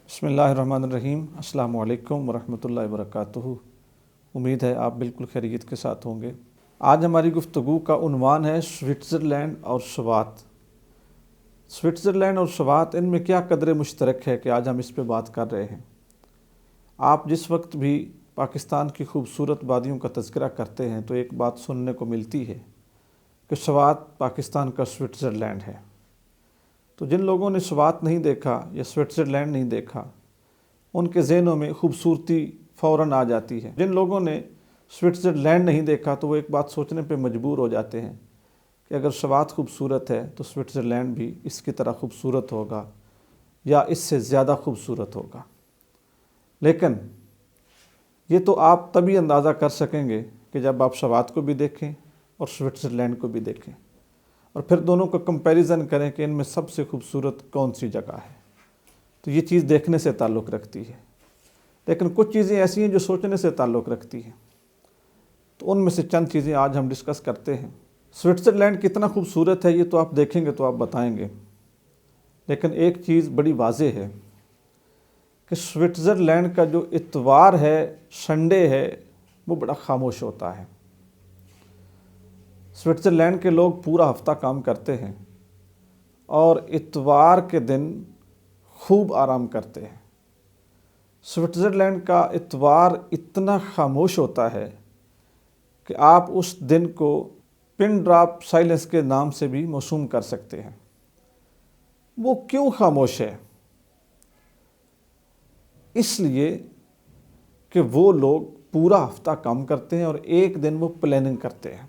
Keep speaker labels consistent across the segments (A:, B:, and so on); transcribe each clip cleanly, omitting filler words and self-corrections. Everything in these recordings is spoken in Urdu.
A: بسم اللہ الرحمن الرحیم۔ السلام علیکم ورحمۃ اللہ وبرکاتہ۔ امید ہے آپ بالکل خیریت کے ساتھ ہوں گے۔ آج ہماری گفتگو کا عنوان ہے سوئٹزرلینڈ اور سوات۔ سوئٹزرلینڈ اور سوات، ان میں کیا قدر مشترک ہے کہ آج ہم اس پہ بات کر رہے ہیں۔ آپ جس وقت بھی پاکستان کی خوبصورت وادیوں کا تذکرہ کرتے ہیں تو ایک بات سننے کو ملتی ہے کہ سوات پاکستان کا سوئٹزرلینڈ ہے۔ تو جن لوگوں نے سوات نہیں دیکھا یا سوئٹزرلینڈ نہیں دیکھا، ان کے ذہنوں میں خوبصورتی فوراً آ جاتی ہے۔ جن لوگوں نے سوئٹزرلینڈ نہیں دیکھا تو وہ ایک بات سوچنے پہ مجبور ہو جاتے ہیں کہ اگر سوات خوبصورت ہے تو سوئٹزرلینڈ بھی اس کی طرح خوبصورت ہوگا یا اس سے زیادہ خوبصورت ہوگا۔ لیکن یہ تو آپ تبھی اندازہ کر سکیں گے کہ جب آپ سوات کو بھی دیکھیں اور سوئٹزرلینڈ کو بھی دیکھیں، اور پھر دونوں کو کمپیریزن کریں کہ ان میں سب سے خوبصورت کون سی جگہ ہے۔ تو یہ چیز دیکھنے سے تعلق رکھتی ہے، لیکن کچھ چیزیں ایسی ہیں جو سوچنے سے تعلق رکھتی ہیں۔ تو ان میں سے چند چیزیں آج ہم ڈسکس کرتے ہیں۔ سوئٹزرلینڈ کتنا خوبصورت ہے یہ تو آپ دیکھیں گے تو آپ بتائیں گے، لیکن ایک چیز بڑی واضح ہے کہ سوئٹزرلینڈ کا جو اتوار ہے، سنڈے ہے، وہ بڑا خاموش ہوتا ہے۔ سوئٹزرلینڈ کے لوگ پورا ہفتہ کام کرتے ہیں اور اتوار کے دن خوب آرام کرتے ہیں۔ سوئٹزرلینڈ کا اتوار اتنا خاموش ہوتا ہے کہ آپ اس دن کو پن ڈراپ سائلنس کے نام سے بھی موسوم کر سکتے ہیں۔ وہ کیوں خاموش ہے؟ اس لیے کہ وہ لوگ پورا ہفتہ کام کرتے ہیں اور ایک دن وہ پلاننگ کرتے ہیں۔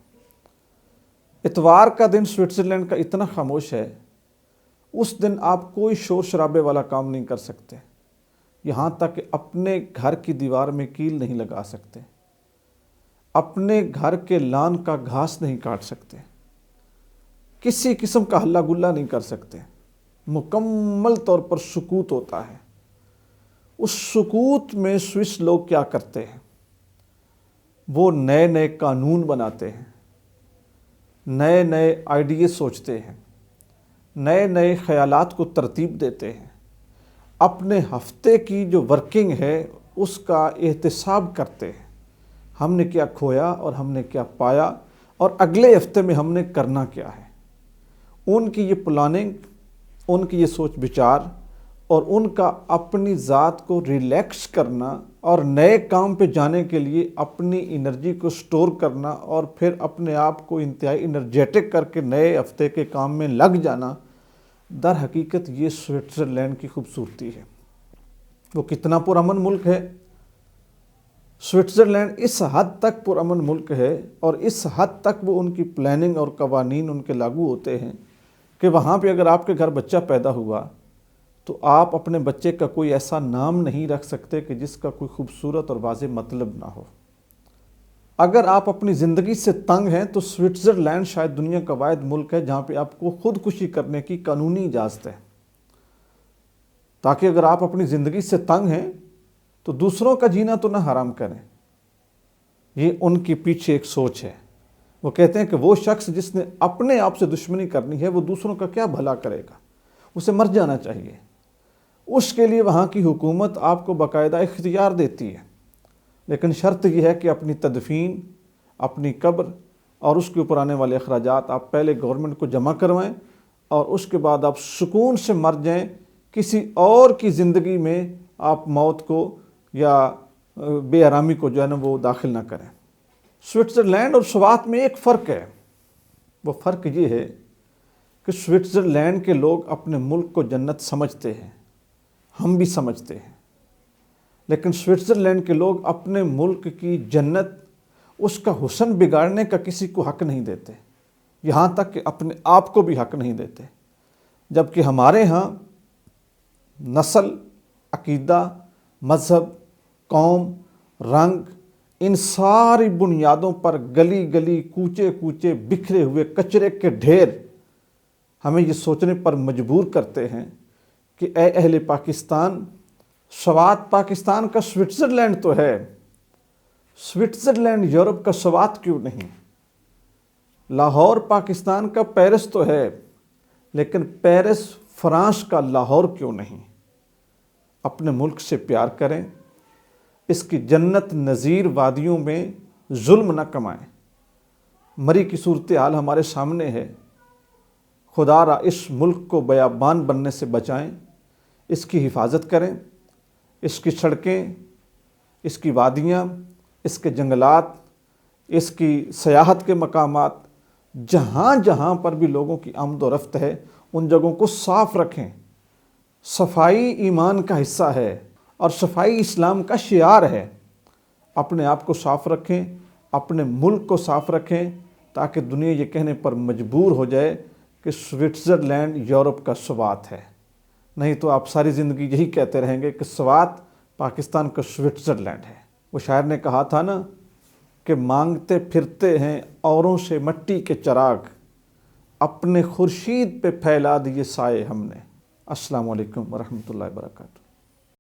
A: اتوار کا دن سوئٹزرلینڈ کا اتنا خاموش ہے، اس دن آپ کوئی شور شرابے والا کام نہیں کر سکتے، یہاں تک کہ اپنے گھر کی دیوار میں کیل نہیں لگا سکتے، اپنے گھر کے لان کا گھاس نہیں کاٹ سکتے، کسی قسم کا ہلا گلا نہیں کر سکتے۔ مکمل طور پر سکوت ہوتا ہے۔ اس سکوت میں سوئس لوگ کیا کرتے ہیں؟ وہ نئے نئے قانون بناتے ہیں، نئے نئے آئیڈیے سوچتے ہیں، نئے نئے خیالات کو ترتیب دیتے ہیں، اپنے ہفتے کی جو ورکنگ ہے اس کا احتساب کرتے ہیں۔ ہم نے کیا کھویا اور ہم نے کیا پایا اور اگلے ہفتے میں ہم نے کرنا کیا ہے۔ ان کی یہ پلاننگ، ان کی یہ سوچ بچار اور ان کا اپنی ذات کو ریلیکس کرنا اور نئے کام پہ جانے کے لیے اپنی انرجی کو سٹور کرنا اور پھر اپنے آپ کو انتہائی انرجیٹک کر کے نئے ہفتے کے کام میں لگ جانا، در حقیقت یہ سوئٹزرلینڈ کی خوبصورتی ہے۔ وہ کتنا پرامن ملک ہے۔ سوئٹزرلینڈ اس حد تک پرامن ملک ہے اور اس حد تک وہ ان کی پلاننگ اور قوانین ان کے لاگو ہوتے ہیں کہ وہاں پہ اگر آپ کے گھر بچہ پیدا ہوا تو آپ اپنے بچے کا کوئی ایسا نام نہیں رکھ سکتے کہ جس کا کوئی خوبصورت اور واضح مطلب نہ ہو۔ اگر آپ اپنی زندگی سے تنگ ہیں تو سوئٹزرلینڈ شاید دنیا کا واحد ملک ہے جہاں پہ آپ کو خودکشی کرنے کی قانونی اجازت ہے، تاکہ اگر آپ اپنی زندگی سے تنگ ہیں تو دوسروں کا جینا تو نہ حرام کریں۔ یہ ان کے پیچھے ایک سوچ ہے۔ وہ کہتے ہیں کہ وہ شخص جس نے اپنے آپ سے دشمنی کرنی ہے وہ دوسروں کا کیا بھلا کرے گا، اسے مر جانا چاہیے۔ اس کے لیے وہاں کی حکومت آپ کو باقاعدہ اختیار دیتی ہے، لیکن شرط یہ ہے کہ اپنی تدفین، اپنی قبر اور اس کے اوپر آنے والے اخراجات آپ پہلے گورنمنٹ کو جمع کروائیں اور اس کے بعد آپ سکون سے مر جائیں، کسی اور کی زندگی میں آپ موت کو یا بے آرامی کو جو ہے نا وہ داخل نہ کریں۔ سوئٹزرلینڈ اور سوات میں ایک فرق ہے۔ وہ فرق یہ ہے کہ سوئٹزرلینڈ کے لوگ اپنے ملک کو جنت سمجھتے ہیں، ہم بھی سمجھتے ہیں، لیکن سوئٹزرلینڈ کے لوگ اپنے ملک کی جنت، اس کا حسن بگاڑنے کا کسی کو حق نہیں دیتے، یہاں تک کہ اپنے آپ کو بھی حق نہیں دیتے۔ جبکہ ہمارے ہاں نسل، عقیدہ، مذہب، قوم، رنگ، ان ساری بنیادوں پر گلی گلی، کوچے کوچے بکھرے ہوئے کچرے کے ڈھیر ہمیں یہ سوچنے پر مجبور کرتے ہیں کہ اے اہل پاکستان، سوات پاکستان کا سوئٹزرلینڈ تو ہے، سوئٹزرلینڈ یورپ کا سوات کیوں نہیں؟ لاہور پاکستان کا پیرس تو ہے، لیکن پیرس فرانس کا لاہور کیوں نہیں؟ اپنے ملک سے پیار کریں، اس کی جنت نظیر وادیوں میں ظلم نہ کمائیں۔ مری کی صورتحال ہمارے سامنے ہے، خدا را اس ملک کو بیابان بننے سے بچائیں، اس کی حفاظت کریں، اس کی سڑکیں، اس کی وادیاں، اس کے جنگلات، اس کی سیاحت کے مقامات، جہاں جہاں پر بھی لوگوں کی آمد و رفت ہے ان جگہوں کو صاف رکھیں۔ صفائی ایمان کا حصہ ہے اور صفائی اسلام کا شعار ہے۔ اپنے آپ کو صاف رکھیں، اپنے ملک کو صاف رکھیں، تاکہ دنیا یہ کہنے پر مجبور ہو جائے کہ سوئٹزرلینڈ یورپ کا سوات ہے۔ نہیں تو آپ ساری زندگی یہی کہتے رہیں گے کہ سوات پاکستان کا سوئٹزرلینڈ ہے۔ وہ شاعر نے کہا تھا نا کہ مانگتے پھرتے ہیں اوروں سے مٹی کے چراغ، اپنے خورشید پہ پھیلا دیے سائے ہم نے۔ السلام علیکم ورحمۃ اللہ وبرکاتہ۔